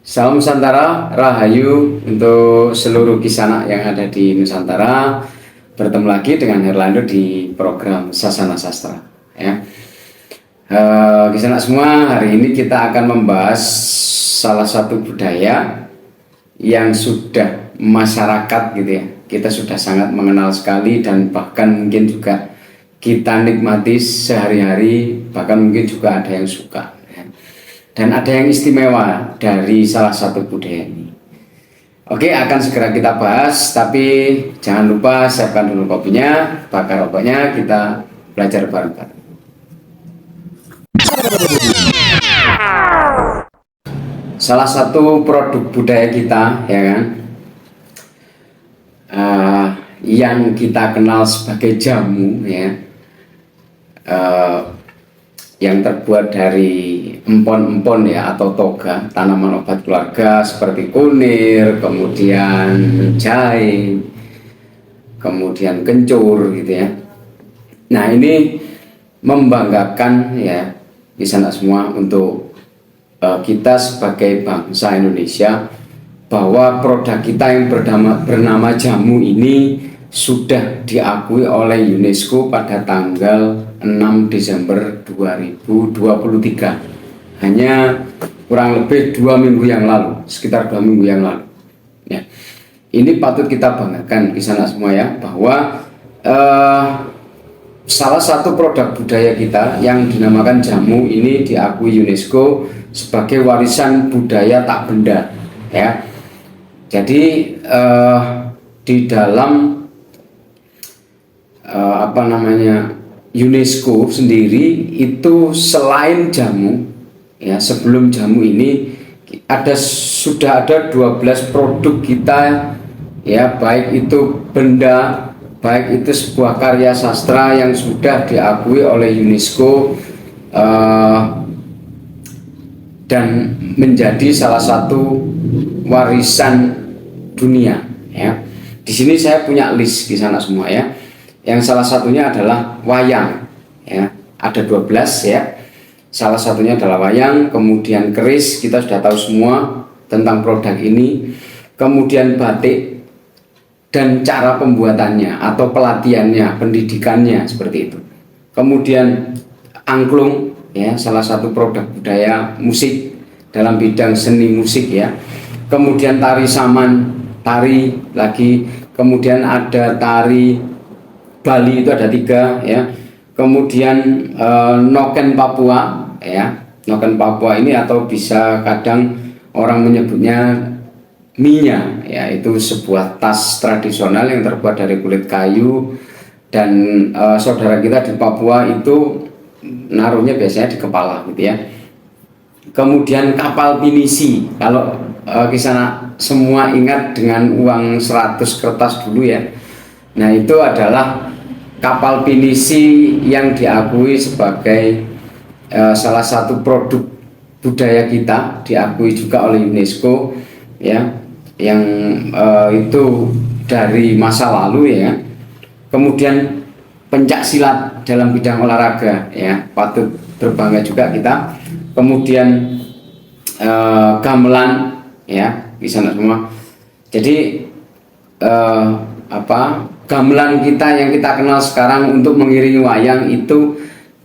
Salam Nusantara, Rahayu untuk seluruh Kisanak yang ada di Nusantara. Bertemu lagi dengan Herlando di program Sasana Sastra. Ya. Kisanak semua, hari ini kita akan membahas salah satu budaya yang sudah masyarakat gitu ya. Kita sudah sangat mengenal sekali dan bahkan mungkin juga kita nikmati sehari-hari, bahkan mungkin juga ada yang suka. Dan ada yang istimewa dari salah satu budaya ini. Oke, akan segera kita bahas, tapi jangan lupa siapkan dulu kopinya, bakar rokoknya, kita belajar bareng-bareng. Salah satu produk budaya kita, ya kan, yang kita kenal sebagai jamu, ya, yang terbuat dari empon-empon ya atau toga, tanaman obat keluarga seperti kunir, kemudian jahe, kemudian kencur gitu ya. Nah, ini membanggakan ya Kisanak semua untuk kita sebagai bangsa Indonesia, bahwa produk kita yang bernama jamu ini sudah diakui oleh UNESCO pada tanggal 6 Desember 2023, hanya kurang lebih 2 minggu yang lalu, sekitar 2 minggu yang lalu ya. Ini patut kita banggakan di sana semua ya, bahwa salah satu produk budaya kita yang dinamakan jamu ini diakui UNESCO sebagai warisan budaya tak benda ya. Jadi di dalam UNESCO sendiri itu selain jamu ya, sebelum jamu ini sudah ada 12 produk kita ya, baik itu benda, baik itu sebuah karya sastra yang sudah diakui oleh UNESCO dan menjadi salah satu warisan dunia ya. Di sini saya punya list di sana semua ya. Yang salah satunya adalah wayang ya, ada 12 ya. Salah satunya adalah wayang, kemudian keris, kita sudah tahu semua tentang produk ini. Kemudian batik dan cara pembuatannya atau pelatihannya, pendidikannya seperti itu. Kemudian angklung ya, salah satu produk budaya musik dalam bidang seni musik ya. Kemudian tari saman, tari lagi, kemudian ada tari Bali, itu ada 3 ya. Kemudian noken Papua ya. Noken Papua ini atau bisa kadang orang menyebutnya minya ya, itu sebuah tas tradisional yang terbuat dari kulit kayu, dan saudara kita di Papua itu naruhnya biasanya di kepala gitu ya. Kemudian kapal pinisi, kalau Kisanak semua ingat dengan uang 100 kertas dulu ya. Nah, itu adalah kapal pinisi yang diakui sebagai salah satu produk budaya kita, diakui juga oleh UNESCO ya, yang itu dari masa lalu ya. Kemudian pencak silat dalam bidang olahraga ya, patut berbangga juga kita. Kemudian gamelan ya, di sana semua. Jadi gamelan kita yang kita kenal sekarang untuk mengiringi wayang itu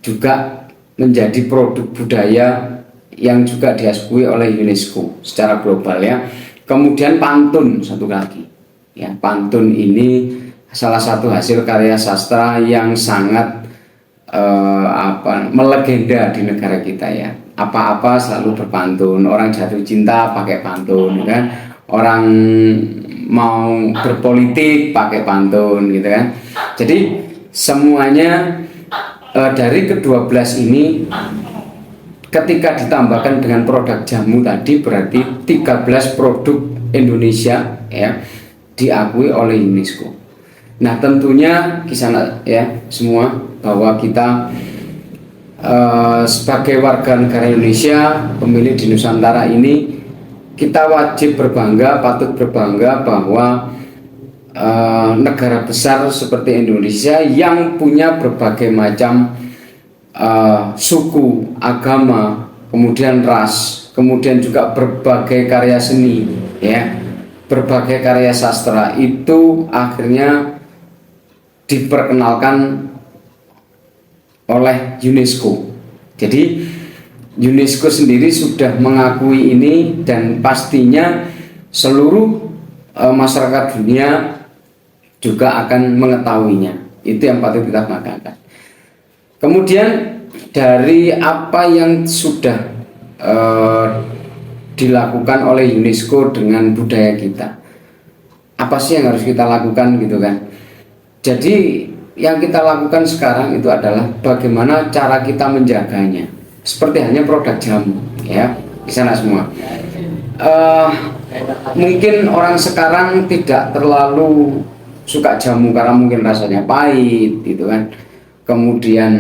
juga menjadi produk budaya yang juga diakui oleh UNESCO secara global ya. Kemudian pantun satu lagi ya, pantun ini salah satu hasil karya sastra yang sangat melegenda di negara kita ya. Apa-apa selalu berpantun, orang jatuh cinta pakai pantun kan, orang mau berpolitik pakai pantun gitu kan. Jadi semuanya dari ke-12 ini ketika ditambahkan dengan produk jamu tadi, berarti 13 produk Indonesia ya diakui oleh UNESCO. Nah, tentunya Kisanak ya semua, bahwa kita sebagai warga negara Indonesia, pemilik di Nusantara ini, kita wajib berbangga, patut berbangga bahwa negara besar seperti Indonesia yang punya berbagai macam suku, agama, kemudian ras kemudian juga berbagai karya seni, ya, berbagai karya sastra itu akhirnya diperkenalkan oleh UNESCO. Jadi UNESCO sendiri sudah mengakui ini dan pastinya seluruh masyarakat dunia juga akan mengetahuinya. Itu yang patut kita banggakan. Kemudian dari apa yang sudah dilakukan oleh UNESCO dengan budaya kita, apa sih yang harus kita lakukan gitu kan? Jadi yang kita lakukan sekarang itu adalah bagaimana cara kita menjaganya. Seperti hanya produk jamu, ya, di sana semua. Mungkin orang sekarang tidak terlalu suka jamu karena mungkin rasanya pahit, gitu kan. Kemudian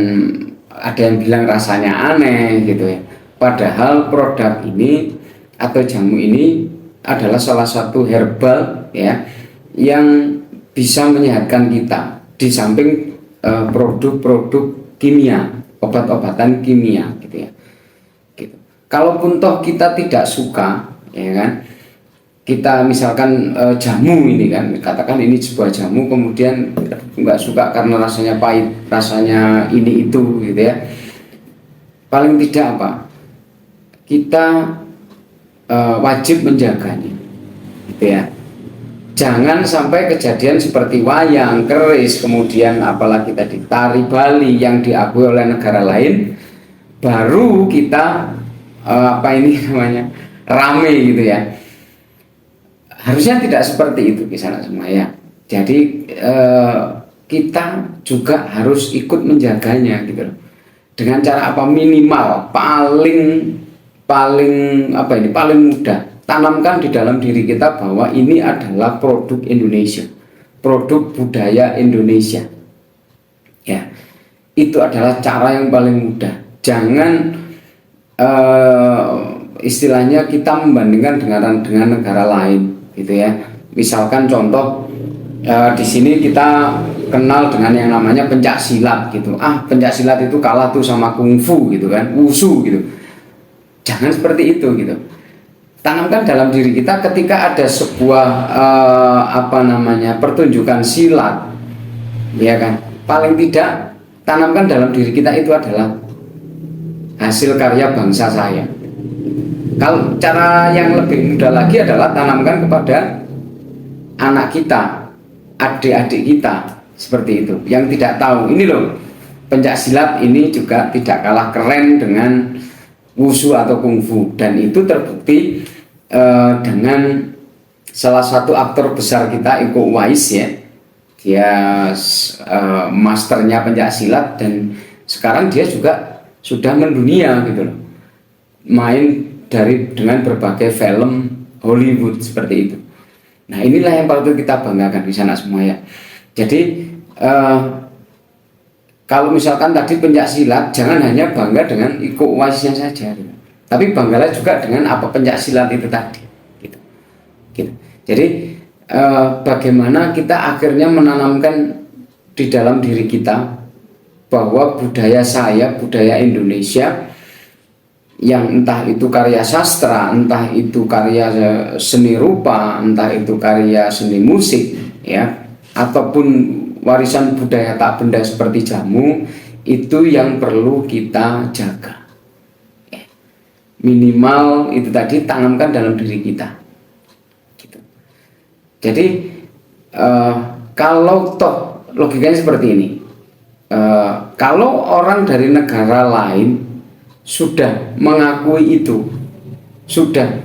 ada yang bilang rasanya aneh, gitu ya. Padahal produk ini atau jamu ini adalah salah satu herbal, ya, yang bisa menyehatkan kita. Di samping produk-produk kimia, obat-obatan kimia, gitu ya. Gitu. Kalaupun toh kita tidak suka, ya kan, kita misalkan jamu ini kan, katakan ini sebuah jamu, kemudian nggak suka karena rasanya pahit, rasanya ini itu, gitu ya. Paling tidak apa? Kita wajib menjaganya, gitu ya. Jangan sampai kejadian seperti wayang, keris, kemudian apalagi tadi tari Bali yang diakui oleh negara lain, baru kita rame gitu ya. Harusnya tidak seperti itu di sana semua ya. Jadi kita juga harus ikut menjaganya gitu loh. Dengan cara apa? Minimal paling mudah, tanamkan di dalam diri kita bahwa ini adalah produk Indonesia, produk budaya Indonesia. Ya, itu adalah cara yang paling mudah. Jangan istilahnya kita membandingkan dengan negara lain, gitu ya. Misalkan contoh di sini kita kenal dengan yang namanya pencak silat, gitu. Pencak silat itu kalah tuh sama kungfu, gitu kan, wushu, gitu. Jangan seperti itu, gitu. Tanamkan dalam diri kita ketika ada sebuah pertunjukan silat, ya kan, paling tidak tanamkan dalam diri kita itu adalah hasil karya bangsa saya. Kalau cara yang lebih mudah lagi adalah tanamkan kepada anak kita, adik-adik kita, seperti itu, yang tidak tahu ini loh, pencak silat ini juga tidak kalah keren dengan wushu atau kungfu, dan itu terbukti dengan salah satu aktor besar kita, Iko Uwais, ya. Dia masternya pencak silat dan sekarang dia juga sudah mendunia gitu loh, main dengan berbagai film Hollywood seperti itu. Nah, inilah yang patut kita banggakan di sana semua ya. Jadi kalau misalkan tadi pencak silat, jangan hanya bangga dengan Iko Uwaisnya saja, gitu. Tapi banggalah juga dengan apa pencak silat itu tadi, gitu. Jadi bagaimana kita akhirnya menanamkan di dalam diri kita bahwa budaya saya, budaya Indonesia, yang entah itu karya sastra, entah itu karya seni rupa, entah itu karya seni musik, ya, ataupun warisan budaya tak benda seperti jamu, itu yang perlu kita jaga. Minimal itu tadi, tanamkan dalam diri kita. Gitu. Jadi kalau toh logikanya seperti ini, kalau orang dari negara lain sudah mengakui itu, sudah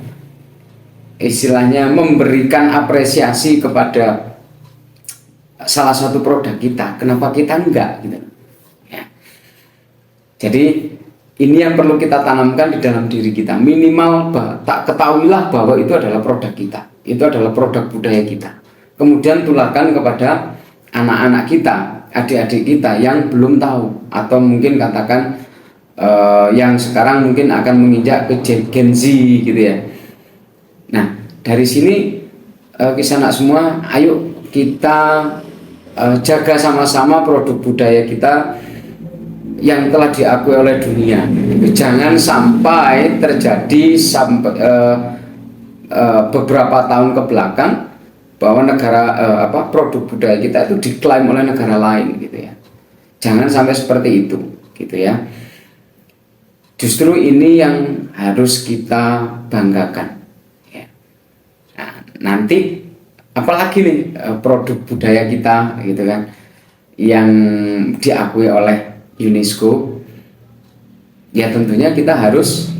istilahnya memberikan apresiasi kepada salah satu produk kita, kenapa kita enggak, gitu ya. Jadi ini yang perlu kita tanamkan di dalam diri kita. Minimal tak ketahuilah bahwa itu adalah produk kita, itu adalah produk budaya kita. Kemudian tularkan kepada anak-anak kita, adik-adik kita yang belum tahu, atau mungkin katakan yang sekarang mungkin akan menginjak ke Gen Z, gitu ya. Nah, dari sini kisah anak semua, ayo kita jaga sama-sama produk budaya kita yang telah diakui oleh dunia. Jangan sampai terjadi beberapa tahun ke belakang bahwa negara produk budaya kita itu diklaim oleh negara lain gitu ya. Jangan sampai seperti itu gitu ya. Justru ini yang harus kita banggakan ya. Nah, nanti apalagi nih produk budaya kita gitu kan yang diakui oleh UNESCO, ya tentunya kita harus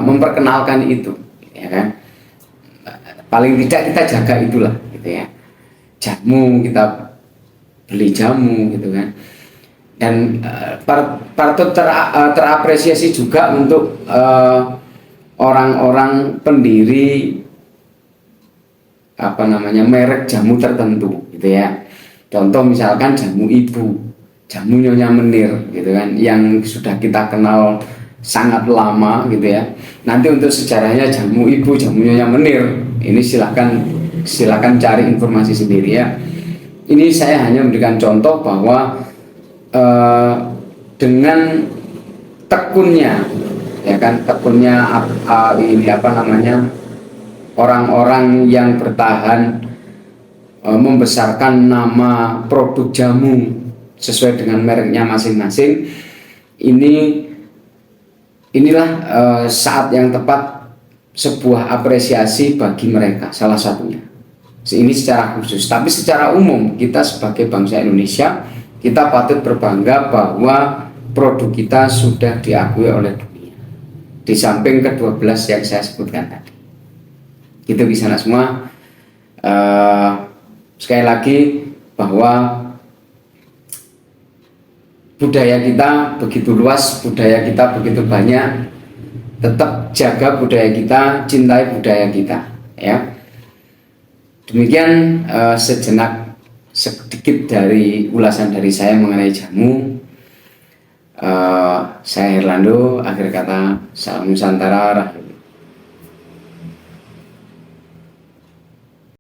memperkenalkan itu ya kan. Paling tidak kita jaga itulah gitu ya. Jamu, kita beli jamu gitu kan. Dan patut terapresiasi juga untuk orang-orang pendiri merek jamu tertentu gitu ya. Contoh misalkan jamu ibu, jamu Nyonya Menir gitu kan, yang sudah kita kenal sangat lama gitu ya. Nanti untuk sejarahnya jamu ibu, jamu Nyonya Menir, ini silakan cari informasi sendiri ya. Ini saya hanya memberikan contoh bahwa dengan tekunnya ya kan, orang-orang yang bertahan membesarkan nama produk jamu sesuai dengan mereknya masing-masing, inilah saat yang tepat sebuah apresiasi bagi mereka, salah satunya. Ini secara khusus, tapi secara umum kita sebagai bangsa Indonesia, kita patut berbangga bahwa produk kita sudah diakui oleh dunia. Di samping ke-12 yang saya sebutkan tadi. Gitu bisa semua. Sekali lagi bahwa budaya kita begitu luas, budaya kita begitu banyak. Tetap jaga budaya kita, cintai budaya kita, ya. Demikian sedikit dari ulasan dari saya mengenai jamu. Saya Herlando, akhir kata salam Nusantara.